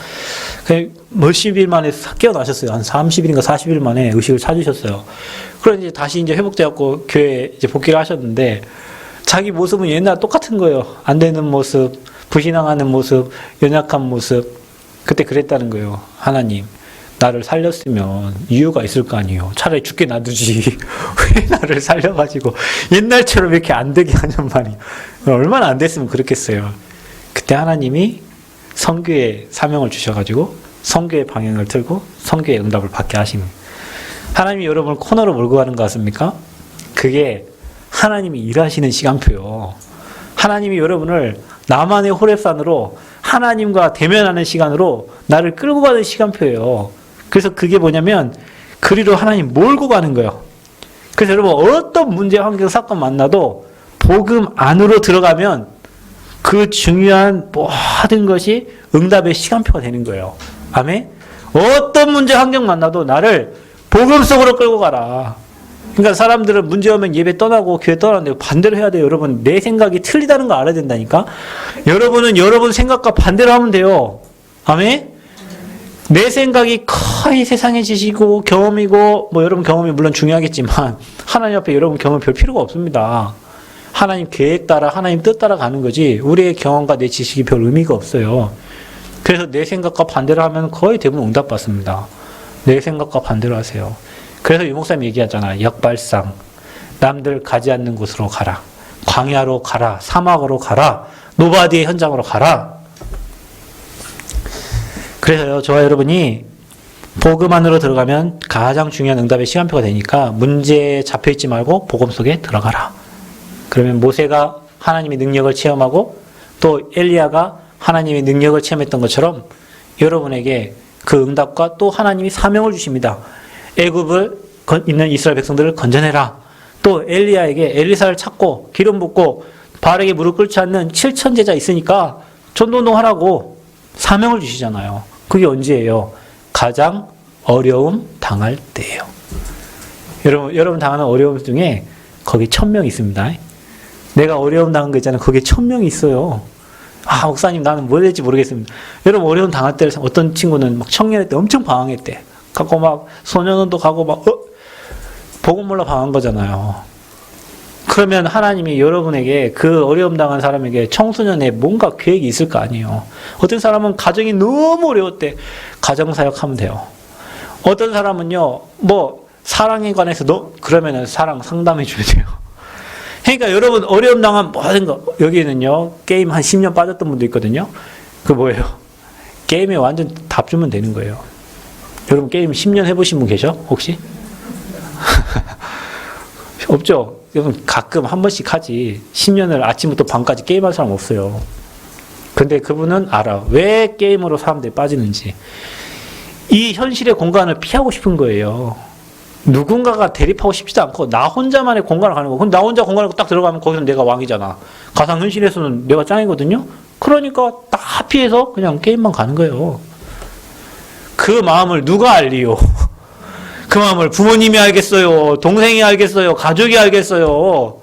몇십 일 만에 깨어나셨어요. 한 30일인가 40일 만에 의식을 찾으셨어요. 그래서 이제 다시 이제 회복되었고 교회에 이제 복귀를 하셨는데 자기 모습은 옛날 똑같은 거예요. 안 되는 모습, 불신앙하는 모습, 연약한 모습. 그때 그랬다는 거예요. 하나님, 나를 살렸으면 이유가 있을 거 아니에요. 차라리 죽게 놔두지. 왜 나를 살려가지고 옛날처럼 이렇게 안 되게 하냔 말이에요. 얼마나 안 됐으면 그렇겠어요. 그때 하나님이 선교의 사명을 주셔가지고 선교의 방향을 틀고 선교의 응답을 받게 하시는, 하나님이 여러분을 코너로 몰고 가는 것 같습니까? 그게 하나님이 일하시는 시간표요. 하나님이 여러분을 나만의 호렙산으로 하나님과 대면하는 시간으로 나를 끌고 가는 시간표예요. 그래서 그게 뭐냐면 그리로 하나님 몰고 가는 거예요. 그래서 여러분 어떤 문제, 환경, 사건 만나도 복음 안으로 들어가면 그 중요한 모든 것이 응답의 시간표가 되는 거예요. 아멘? 어떤 문제, 환경 만나도 나를 복음 속으로 끌고 가라. 그러니까 사람들은 문제 오면 예배 떠나고 교회 떠나는데 반대로 해야 돼요. 여러분, 내 생각이 틀리다는 거 알아야 된다니까. 여러분은 여러분 생각과 반대로 하면 돼요. 아멘? 내 생각이 거의 세상의 지식이고 경험이고, 뭐 여러분 경험이 물론 중요하겠지만 하나님 앞에 여러분 경험 별 필요가 없습니다. 하나님 계획 따라, 하나님 뜻 따라 가는 거지 우리의 경험과 내 지식이 별 의미가 없어요. 그래서 내 생각과 반대로 하면 거의 대부분 응답받습니다. 내 생각과 반대로 하세요. 그래서 유 목사님 얘기하잖아. 역발상. 남들 가지 않는 곳으로 가라. 광야로 가라. 사막으로 가라. 노바디의 현장으로 가라. 그래서요, 저와 여러분이 복음 안으로 들어가면 가장 중요한 응답의 시간표가 되니까 문제에 잡혀있지 말고 복음 속에 들어가라. 그러면 모세가 하나님의 능력을 체험하고 또 엘리야가 하나님의 능력을 체험했던 것처럼 여러분에게 그 응답과 또 하나님이 사명을 주십니다. 애굽을 있는 이스라엘 백성들을 건져내라. 또 엘리야에게 엘리사를 찾고 기름 붓고 바알에게 무릎 꿇지 않는 7천 제자 있으니까 전도운동하라고 사명을 주시잖아요. 그게 언제예요? 가장 어려움 당할 때예요. 여러분 당하는 어려움 중에 거기 1000명 있습니다. 내가 어려움 당한 거 있잖아요. 거기에 1000명이 있어요. 아, 목사님 나는 뭐 될지 모르겠습니다. 여러분 어려움 당할 때 어떤 친구는 막 청년회 때 엄청 방황했대. 가고 막 소년원도 가고 막 복음 몰라 방황한 거잖아요. 그러면 하나님이 여러분에게 그 어려움 당한 사람에게 청소년에 뭔가 계획이 있을 거 아니에요. 어떤 사람은 가정이 너무 어려웠대. 가정사역하면 돼요. 어떤 사람은요, 뭐 사랑에 관해서 그러면은 사랑 상담해 줘야 돼요. 그러니까 여러분 어려움 당한 모든 거, 여기는요 게임 한 10년 빠졌던 분도 있거든요. 그 뭐예요? 게임에 완전 답 주면 되는 거예요. 여러분 게임 10년 해보신 분 계셔? 혹시? 없죠? 여러분 가끔 한 번씩 하지 10년을 아침부터 밤까지 게임할 사람 없어요. 근데 그분은 알아. 왜 게임으로 사람들이 빠지는지. 이 현실의 공간을 피하고 싶은 거예요. 누군가가 대립하고 싶지도 않고 나 혼자만의 공간을 가는 거. 그럼 나 혼자 공간을 딱 들어가면 거기서 내가 왕이잖아. 가상현실에서는 내가 짱이거든요. 그러니까 다 피해서 그냥 게임만 가는 거예요. 그 마음을 누가 알리요? 그 마음을 부모님이 알겠어요? 동생이 알겠어요? 가족이 알겠어요?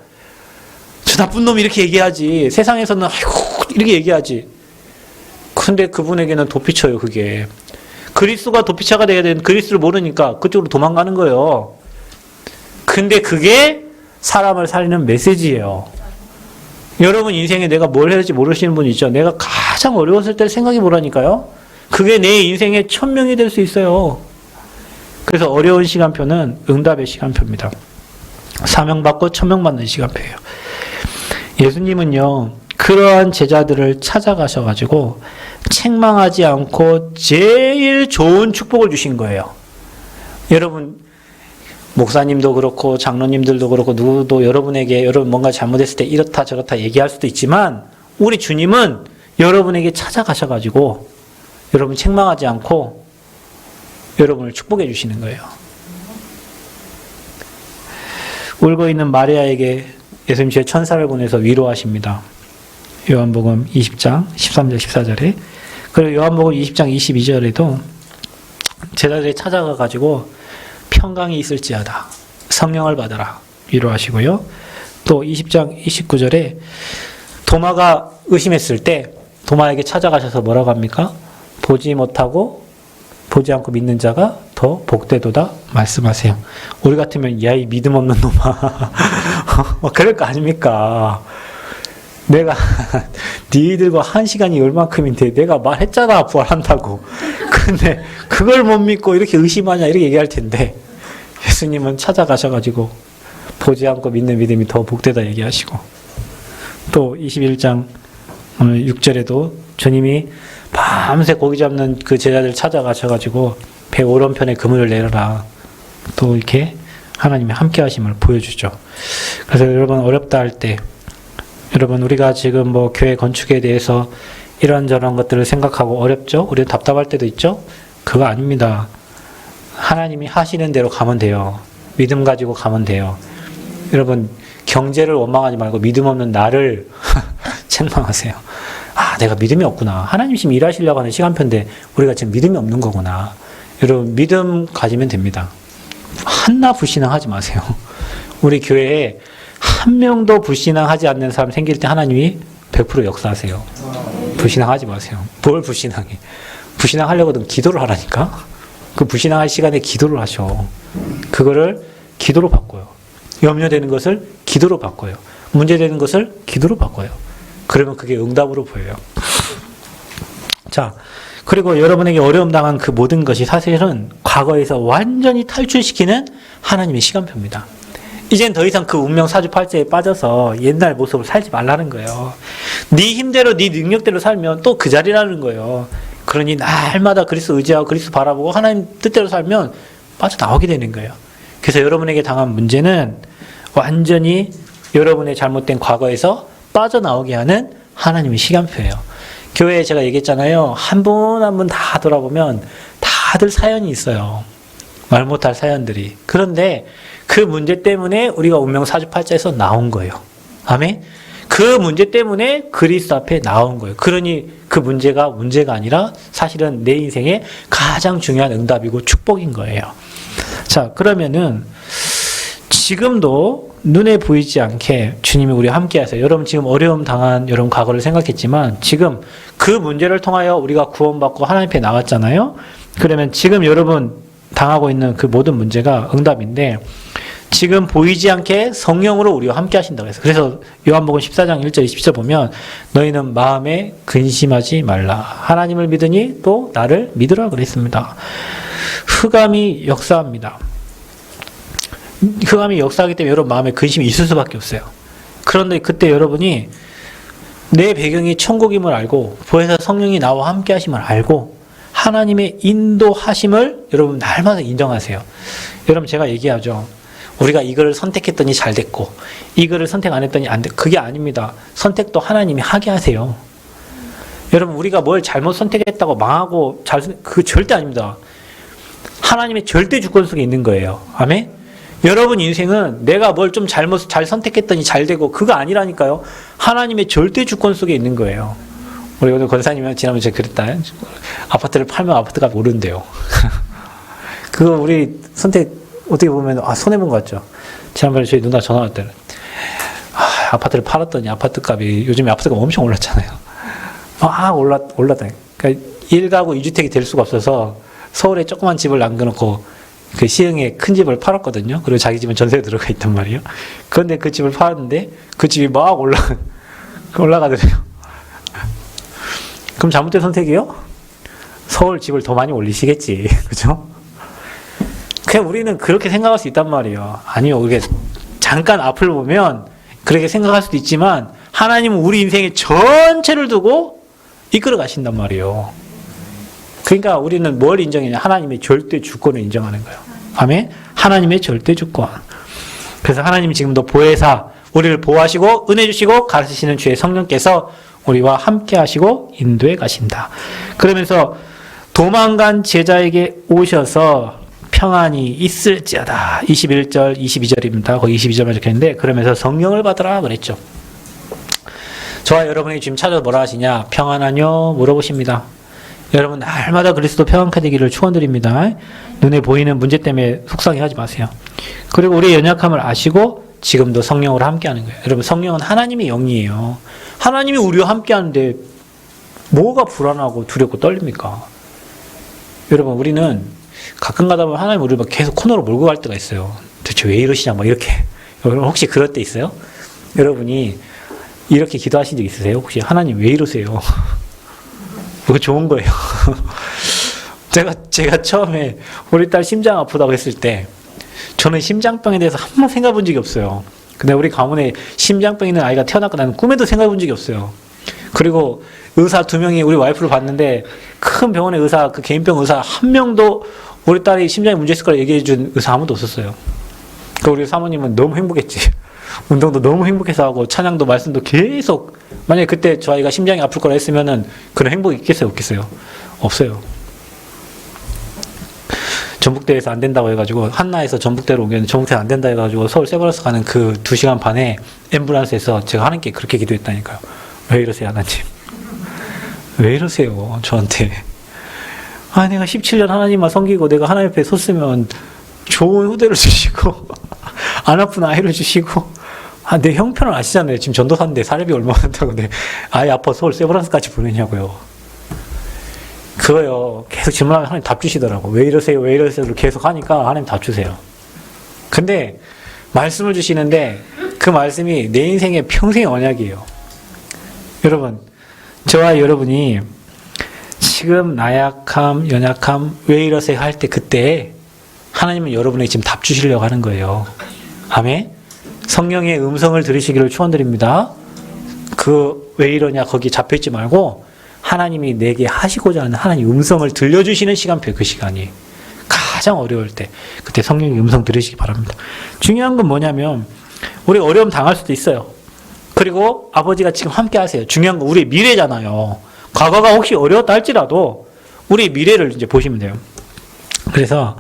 저 나쁜 놈이 이렇게 얘기하지. 세상에서는 아이고 이렇게 얘기하지. 근데 그분에게는 도피처예요. 그게. 그리스도가 도피처가 되게 된 그리스도를 모르니까 그쪽으로 도망가는 거예요. 근데 그게 사람을 살리는 메시지예요. 여러분 인생에 내가 뭘 해야 될지 모르시는 분 있죠. 내가 가장 어려웠을 때 생각해 보라니까요. 그게 내 인생의 1000명이 될 수 있어요. 그래서 어려운 시간표는 응답의 시간표입니다. 사명받고 1000명 받는 시간표예요. 예수님은요, 그러한 제자들을 찾아가셔가지고 책망하지 않고 제일 좋은 축복을 주신 거예요. 여러분, 목사님도 그렇고 장로님들도 그렇고 누구도 여러분에게 여러분 뭔가 잘못했을 때 이렇다 저렇다 얘기할 수도 있지만 우리 주님은 여러분에게 찾아가셔가지고 여러분 책망하지 않고 여러분을 축복해 주시는 거예요. 울고 있는 마리아에게 예수님 주의 천사를 보내서 위로하십니다. 요한복음 20장 13절 14절에. 그리고 요한복음 20장 22절에도 제자들이 찾아가가지고 평강이 있을지어다 성령을 받아라 위로하시고요. 또 20장 29절에 도마가 의심했을 때 도마에게 찾아가셔서 뭐라고 합니까? 보지 못하고 보지 않고 믿는 자가 더 복되도다 말씀하세요. 우리 같으면 야 이 믿음 없는 놈아 그럴 거 아닙니까? 내가 니들과 1시간이 얼마큼인데 내가 말했잖아 부활한다고. 근데 그걸 못 믿고 이렇게 의심하냐 이렇게 얘기할 텐데 예수님은 찾아가셔가지고 보지 않고 믿는 믿음이 더 복되다 얘기하시고, 또 21장 오늘 6절에도 주님이 밤새 고기 잡는 그 제자들 찾아가셔가지고 배 오른편에 그물을 내려라, 또 이렇게 하나님의 함께 하심을 보여주죠. 그래서 여러분 어렵다 할 때, 여러분 우리가 지금 뭐 교회 건축에 대해서 이런저런 것들을 생각하고 어렵죠? 우리는 답답할 때도 있죠? 그거 아닙니다. 하나님이 하시는 대로 가면 돼요. 믿음 가지고 가면 돼요. 여러분 경제를 원망하지 말고 믿음 없는 나를 책망하세요. 아, 내가 믿음이 없구나. 하나님 지금 일하시려고 하는 시간표인데 우리가 지금 믿음이 없는 거구나. 여러분 믿음 가지면 됩니다. 한나 불신앙하지 마세요. 우리 교회에 한 명도 불신앙하지 않는 사람 생길 때 하나님이 100% 역사하세요. 불신앙하지 마세요. 뭘 불신앙해? 불신앙하려거든 기도를 하라니까. 그 불신앙할 시간에 기도를 하셔. 그거를 기도로 바꿔요. 염려되는 것을 기도로 바꿔요. 문제되는 것을 기도로 바꿔요. 그러면 그게 응답으로 보여요. 자, 그리고 여러분에게 어려움 당한 그 모든 것이 사실은 과거에서 완전히 탈출시키는 하나님의 시간표입니다. 이젠 더 이상 그 운명 사주팔자에 빠져서 옛날 모습을 살지 말라는 거예요. 네 힘대로 네 능력대로 살면 또 그 자리라는 거예요. 그러니 날마다 그리스도 의지하고 그리스도 바라보고 하나님 뜻대로 살면 빠져나오게 되는 거예요. 그래서 여러분에게 당한 문제는 완전히 여러분의 잘못된 과거에서 빠져나오게 하는 하나님의 시간표예요. 교회에 제가 얘기했잖아요. 한 분 한 분 다 돌아보면 다들 사연이 있어요. 말 못할 사연들이. 그런데 그 문제 때문에 우리가 운명 사주팔자에서 나온 거예요. 아멘? 그 문제 때문에 그리스도 앞에 나온 거예요. 그러니 그 문제가 아니라 사실은 내 인생의 가장 중요한 응답이고 축복인 거예요. 자, 그러면은 지금도 눈에 보이지 않게 주님이 우리와 함께 하세요. 여러분 지금 어려움 당한 여러분 과거를 생각했지만 지금 그 문제를 통하여 우리가 구원받고 하나님 앞에 나왔잖아요. 그러면 지금 여러분 당하고 있는 그 모든 문제가 응답인데 지금 보이지 않게 성령으로 우리와 함께 하신다고 해서, 그래서 요한복음 14장 1절 20절 보면 너희는 마음에 근심하지 말라. 하나님을 믿으니 또 나를 믿으라 그랬습니다. 흑암이 역사합니다. 흑암이 역사하기 때문에 여러분 마음에 근심이 있을 수밖에 없어요. 그런데 그때 여러분이 내 배경이 천국임을 알고 보혜사 성령이 나와 함께 하심을 알고 하나님의 인도하심을 여러분 날마다 인정하세요. 여러분 제가 얘기하죠. 우리가 이거를 선택했더니 잘 됐고 이거를 선택 안 했더니 안 됐고 그게 아닙니다. 선택도 하나님이 하게 하세요. 여러분 우리가 뭘 잘못 선택했다고 망하고 그거 절대 아닙니다. 하나님의 절대 주권 속에 있는 거예요. 아멘? 여러분 인생은 내가 뭘 좀 잘 선택했더니 잘 되고 그거 아니라니까요. 하나님의 절대 주권 속에 있는 거예요. 우리 오늘 권사님이 지난번에 제가 그랬다. 아파트를 팔면 아파트가 오른대요. 그거 우리 선택 어떻게 보면 손해본 것 같죠. 지난번에 저희 누나 전화 왔더니 아파트를 팔았더니 아파트 값이 요즘에 아파트가 엄청 올랐잖아요. 올랐다. 그러니까 1가구 2주택이 될 수가 없어서 서울에 조그만 집을 남겨놓고 그 시흥에 큰 집을 팔았거든요. 그리고 자기 집은 전세에 들어가 있단 말이에요. 그런데 그 집을 팔았는데 그 집이 막 올라가더래요. 그럼 잘못된 선택이요? 서울 집을 더 많이 올리시겠지. 그죠? 그냥 우리는 그렇게 생각할 수 있단 말이에요. 아니요. 이게 잠깐 앞을 보면 그렇게 생각할 수도 있지만 하나님은 우리 인생의 전체를 두고 이끌어 가신단 말이에요. 그러니까 우리는 뭘 인정해냐? 하나님의 절대 주권을 인정하는 거예요. 아멘? 하나님의 절대 주권. 그래서 하나님이 지금도 보혜사, 우리를 보호하시고 은혜 주시고 가르치시는 주의 성령께서 우리와 함께 하시고 인도해 가신다. 그러면서 도망간 제자에게 오셔서 평안이 있을지어다. 21절, 22절입니다. 거기 22절만 적혀있는데 그러면서 성령을 받으라 그랬죠. 저와 여러분이 지금 찾아서 뭐라 하시냐? 평안하뇨? 물어보십니다. 여러분 날마다 그리스도 평안케 되기를 축원드립니다. 눈에 보이는 문제 때문에 속상해하지 마세요. 그리고 우리의 연약함을 아시고 지금도 성령으로 함께하는 거예요. 여러분 성령은 하나님의 영이에요. 하나님이 우리와 함께하는데 뭐가 불안하고 두렵고 떨립니까? 여러분 우리는 가끔 가다 보면 하나님 우리를 계속 코너로 몰고 갈 때가 있어요. 도대체 왜 이러시냐 막 이렇게. 여러분 혹시 그럴 때 있어요? 여러분이 이렇게 기도하신 적 있으세요? 혹시 하나님 왜 이러세요? 그거 좋은 거예요. 제가 처음에 우리 딸 심장 아프다고 했을 때 저는 심장병에 대해서 한 번 생각해 본 적이 없어요. 근데 우리 가문에 심장병 있는 아이가 태어났고 나는 꿈에도 생각해 본 적이 없어요. 그리고 의사 2명이 우리 와이프를 봤는데 큰 병원의 의사, 그 개인병 의사 한 명도 우리 딸이 심장에 문제 있을 거라 얘기해 준 의사 아무도 없었어요. 그 우리 사모님은 너무 행복했지. 운동도 너무 행복해서 하고 찬양도 말씀도 계속, 만약에 그때 저 아이가 심장이 아플 거라 했으면은 그런 행복이 있겠어요, 없겠어요? 없어요. 전북대에서 안 된다고 해가지고 한나에서 전북대로 옮겼는데 전북대 안 된다 해가지고 서울 세브란스 가는 그 2시간 반에 앰뷸런스에서 제가 하나님께 그렇게 기도했다니까요. 왜 이러세요, 하나님? 왜 이러세요, 저한테? 내가 17년 하나님만 섬기고 내가 하나님 앞에 섰으면 좋은 후대를 주시고 안 아픈 아이를 주시고, 내 형편을 아시잖아요. 지금 전도사인데 사례비 얼마 한다고 내 아이 아파 서울 세브란스까지 보내냐고요. 그거요. 계속 질문하면 하나님 답 주시더라고. 왜 이러세요? 왜 이러세요? 계속 하니까 하나님 답 주세요. 근데 말씀을 주시는데 그 말씀이 내 인생의 평생의 언약이에요. 여러분, 저와 여러분이 지금 나약함, 연약함, 왜 이러세요? 할 때 그때 하나님은 여러분에게 지금 답 주시려고 하는 거예요. 아멘? 성령의 음성을 들으시기를 축원드립니다. 그 왜 이러냐 거기 잡혀있지 말고 하나님이 내게 하시고자 하는 하나님 음성을 들려주시는 시간표, 그 시간이 가장 어려울 때 그때 성령의 음성 들으시기 바랍니다. 중요한 건 뭐냐면 우리 어려움 당할 수도 있어요. 그리고 아버지가 지금 함께 하세요. 중요한 건 우리 미래잖아요. 과거가 혹시 어려웠다 할지라도 우리 미래를 이제 보시면 돼요. 그래서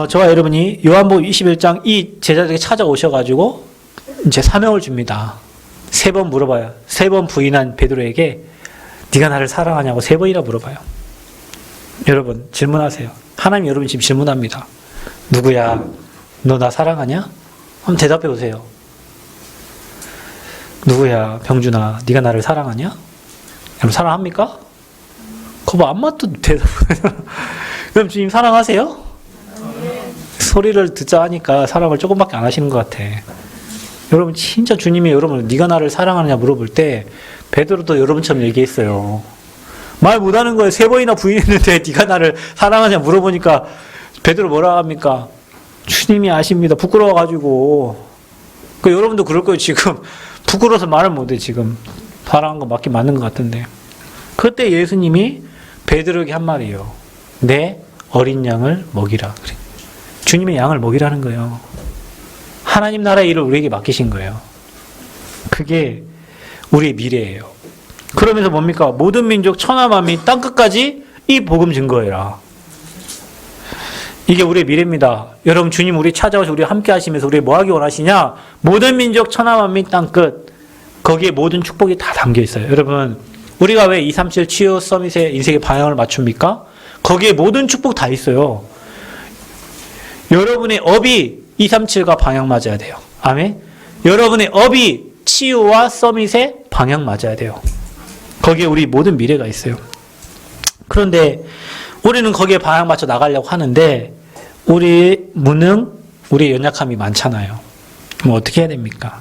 저와 여러분이 요한복음 21장 이 제자들에게 찾아오셔가지고 이제 사명을 줍니다. 3번 물어봐요. 3번 부인한 베드로에게 네가 나를 사랑하냐고 3번이나 물어봐요. 여러분 질문하세요. 하나님 여러분 지금 질문합니다. 누구야? 너 나 사랑하냐? 한번 대답해 보세요. 누구야? 병준아, 네가 나를 사랑하냐? 여러분 사랑합니까? 그거 안 맞도 대답. 그럼 주님 사랑하세요? 소리를 듣자 하니까 사랑을 조금밖에 안 하시는 것 같아. 여러분 진짜 주님이 여러분 네가 나를 사랑하느냐 물어볼 때 베드로도 여러분처럼 얘기했어요. 말 못하는 거예요. 3번이나 부인했는데 네가 나를 사랑하냐 물어보니까 베드로 뭐라 합니까? 주님이 아십니다. 부끄러워가지고. 여러분도 그럴 거예요. 지금 부끄러워서 말을 못해. 지금 사랑한 거 맞긴 맞는 것 같은데. 그때 예수님이 베드로에게 한 말이에요. 내 어린 양을 먹이라. 그래. 주님의 양을 먹이라는 거예요. 하나님 나라의 일을 우리에게 맡기신 거예요. 그게 우리의 미래예요. 그러면서 뭡니까? 모든 민족 천하만민 땅끝까지 이 복음 증거해라. 이게 우리의 미래입니다. 여러분 주님 우리 찾아오셔 우리 함께 하시면서 우리 뭐 하기 원하시냐? 모든 민족 천하만민 땅끝 거기에 모든 축복이 다 담겨 있어요. 여러분 우리가 왜 237 치유 서밋의 인생의 방향을 맞춥니까? 거기에 모든 축복 다 있어요. 여러분의 업이 237과 방향 맞아야 돼요. 아멘. 여러분의 업이 치유와 서밋의 방향 맞아야 돼요. 거기에 우리 모든 미래가 있어요. 그런데 우리는 거기에 방향 맞춰 나가려고 하는데 우리 무능, 우리의 연약함이 많잖아요. 그럼 어떻게 해야 됩니까?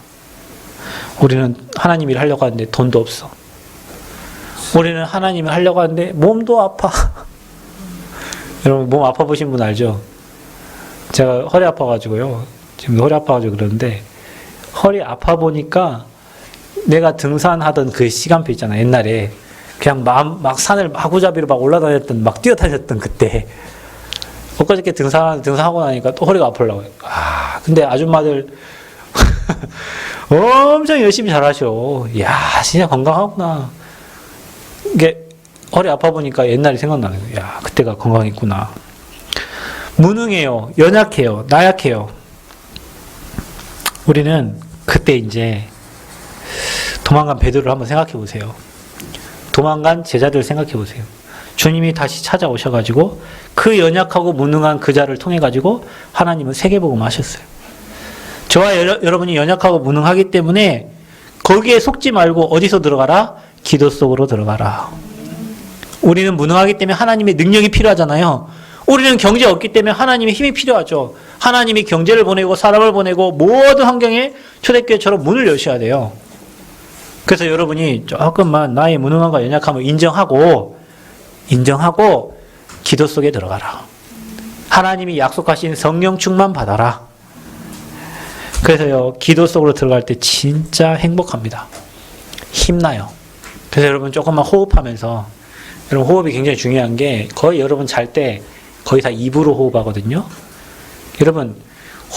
우리는 하나님 일 하려고 하는데 돈도 없어. 우리는 하나님 일 하려고 하는데 몸도 아파. 여러분 몸 아파 보신 분 알죠? 제가 허리 아파가지고요. 지금 허리 아파가지고 그러는데 허리 아파 보니까 내가 등산하던 그 시간표 있잖아. 옛날에 그냥 막 산을 마구잡이로 막 올라다녔던 막 뛰어다녔던 그때 엊그저께 등산하고 나니까 또 허리가 아프려고 해요. 근데 아줌마들 엄청 열심히 잘하셔. 이야 진짜 건강하구나. 이게 허리 아파 보니까 옛날이 생각나는 거예요. 야 그때가 건강했구나. 무능해요. 연약해요. 나약해요. 우리는 그때 이제 도망간 베드로를 한번 생각해 보세요. 도망간 제자들을 생각해 보세요. 주님이 다시 찾아오셔가지고 그 연약하고 무능한 그 자를 통해가지고 하나님은 세계복음 하셨어요. 저와 여러분이 연약하고 무능하기 때문에 거기에 속지 말고 어디서 들어가라? 기도 속으로 들어가라. 우리는 무능하기 때문에 하나님의 능력이 필요하잖아요. 우리는 경제 없기 때문에 하나님의 힘이 필요하죠. 하나님이 경제를 보내고 사람을 보내고 모든 환경에 초대교회처럼 문을 여셔야 돼요. 그래서 여러분이 조금만 나의 무능함과 연약함을 인정하고 기도 속에 들어가라. 하나님이 약속하신 성령 충만 받아라. 그래서요, 기도 속으로 들어갈 때 진짜 행복합니다. 힘나요. 그래서 여러분 조금만 호흡하면서, 여러분 호흡이 굉장히 중요한 게 거의 여러분 잘 때 거의 다 입으로 호흡하거든요. 여러분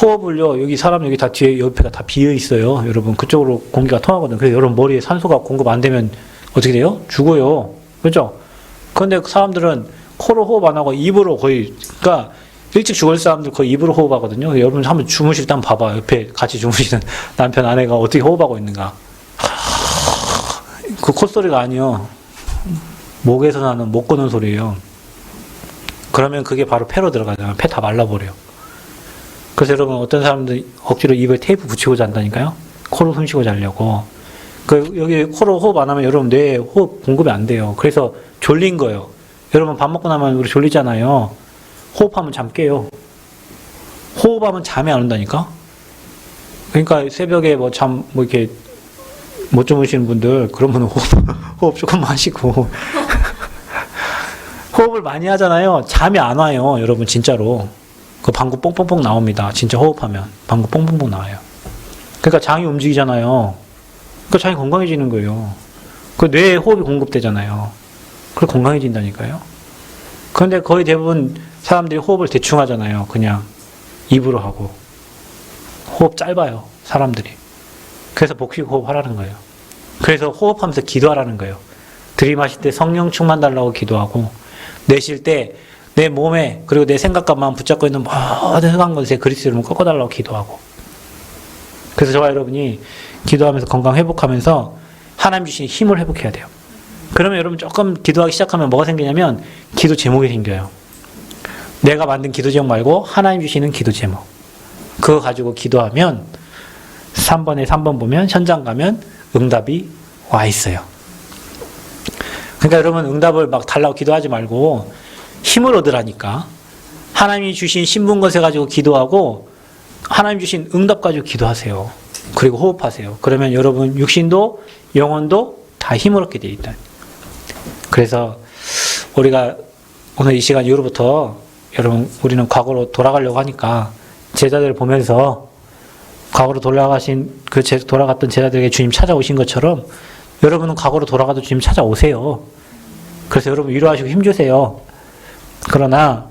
호흡을요, 여기 사람 여기 다 뒤에 옆에가 다 비어 있어요. 여러분 그쪽으로 공기가 통하거든요. 그래서 여러분 머리에 산소가 공급 안 되면 어떻게 돼요? 죽어요. 그렇죠? 그런데 사람들은 코로 호흡 안 하고 입으로 거의, 그러니까 일찍 죽을 사람들 거의 입으로 호흡하거든요. 여러분 한번 주무실 때 한번 봐봐. 옆에 같이 주무시는 남편 아내가 어떻게 호흡하고 있는가. 그 콧소리가 아니요, 목에서 나는 못 꺼는 소리예요. 그러면 그게 바로 폐로 들어가잖아요. 폐 다 말라버려요. 그래서 여러분 어떤 사람들 억지로 입에 테이프 붙이고 잔다니까요. 코로 숨 쉬고 자려고. 여기 코로 호흡 안 하면 여러분 뇌에 호흡 공급이 안 돼요. 그래서 졸린 거예요. 여러분 밥 먹고 나면 우리 졸리잖아요. 호흡하면 잠 깨요. 호흡하면 잠이 안 온다니까. 그러니까 새벽에 이렇게 못 주무시는 분들, 그런 분은 호흡 조금만 하시고 호흡을 많이 하잖아요. 잠이 안 와요. 여러분 진짜로. 그 방구 뽕뽕뽕 나옵니다. 진짜 호흡하면 방구 뽕뽕뽕 나와요. 그러니까 장이 움직이잖아요. 그 장이 건강해지는 거예요. 그 뇌에 호흡이 공급되잖아요. 그걸 건강해진다니까요. 그런데 거의 대부분 사람들이 호흡을 대충 하잖아요. 그냥 입으로 하고. 호흡 짧아요. 사람들이. 그래서 복식 호흡 하라는 거예요. 그래서 호흡하면서 기도하라는 거예요. 들이마실 때 성령 충만 달라고 기도하고, 내쉴 때 내 몸에 그리고 내 생각과 마음 붙잡고 있는 모든 흑한 것에 그리스도 이름을 꺾어달라고 기도하고. 그래서 저와 여러분이 기도하면서 건강 회복하면서 하나님 주신 힘을 회복해야 돼요. 그러면 여러분 조금 기도하기 시작하면 뭐가 생기냐면 기도 제목이 생겨요. 내가 만든 기도 제목 말고 하나님 주시는 기도 제목. 그거 가지고 기도하면 3번에 3번 보면 현장 가면 응답이 와 있어요. 그러니까 여러분 응답을 막 달라고 기도하지 말고 힘을 얻으라니까. 하나님이 주신 신분 것에 가지고 기도하고 하나님 주신 응답 가지고 기도하세요. 그리고 호흡하세요. 그러면 여러분 육신도 영혼도 다 힘을 얻게 돼 있다. 그래서 우리가 오늘 이 시간 이후로부터 여러분 우리는 과거로 돌아가려고 하니까 제자들을 보면서 과거로 돌아갔던 제자들에게 주님 찾아오신 것처럼 여러분은 과거로 돌아가도 주님 찾아오세요. 그래서 여러분 위로하시고 힘주세요. 그러나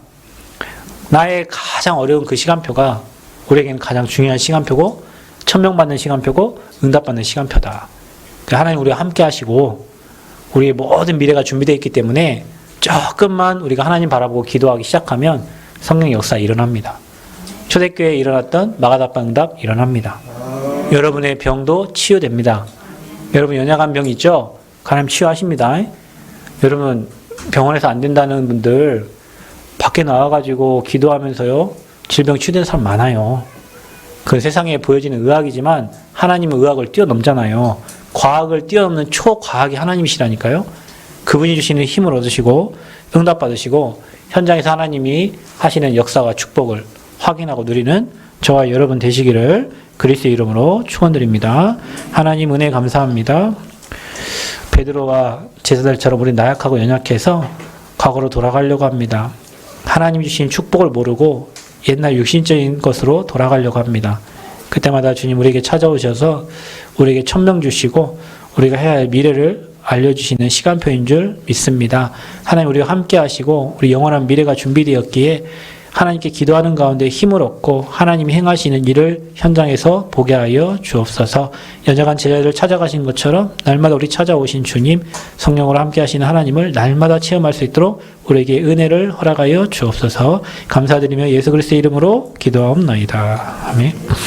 나의 가장 어려운 그 시간표가 우리에게는 가장 중요한 시간표고 천명받는 시간표고 응답받는 시간표다. 하나님 우리와 함께 하시고 우리의 모든 미래가 준비되어 있기 때문에 조금만 우리가 하나님 바라보고 기도하기 시작하면 성령 역사 일어납니다. 초대교회에 일어났던 마가다파 응답 일어납니다. 여러분의 병도 치유됩니다. 여러분 연약한 병 있죠? 하나님 치유하십니다. 여러분 병원에서 안 된다는 분들 밖에 나와가지고 기도하면서요 질병 치유된 사람 많아요. 그 세상에 보여지는 의학이지만 하나님은 의학을 뛰어넘잖아요. 과학을 뛰어넘는 초과학이 하나님이시라니까요. 그분이 주시는 힘을 얻으시고 응답받으시고 현장에서 하나님이 하시는 역사와 축복을 확인하고 누리는 저와 여러분 되시기를 그리스도의 이름으로 축원드립니다. 하나님 은혜 감사합니다. 베드로와 제자들처럼 우리 나약하고 연약해서 과거로 돌아가려고 합니다. 하나님 주신 축복을 모르고 옛날 육신적인 것으로 돌아가려고 합니다. 그때마다 주님 우리에게 찾아오셔서 우리에게 천명 주시고 우리가 해야 할 미래를 알려주시는 시간표인 줄 믿습니다. 하나님 우리와 함께 하시고 우리 영원한 미래가 준비되었기에 하나님께 기도하는 가운데 힘을 얻고 하나님이 행하시는 일을 현장에서 보게 하여 주옵소서. 연약한 제자들을 찾아가신 것처럼 날마다 우리 찾아오신 주님, 성령으로 함께 하시는 하나님을 날마다 체험할 수 있도록 우리에게 은혜를 허락하여 주옵소서. 감사드리며 예수 그리스도의 이름으로 기도하옵나이다. 아멘.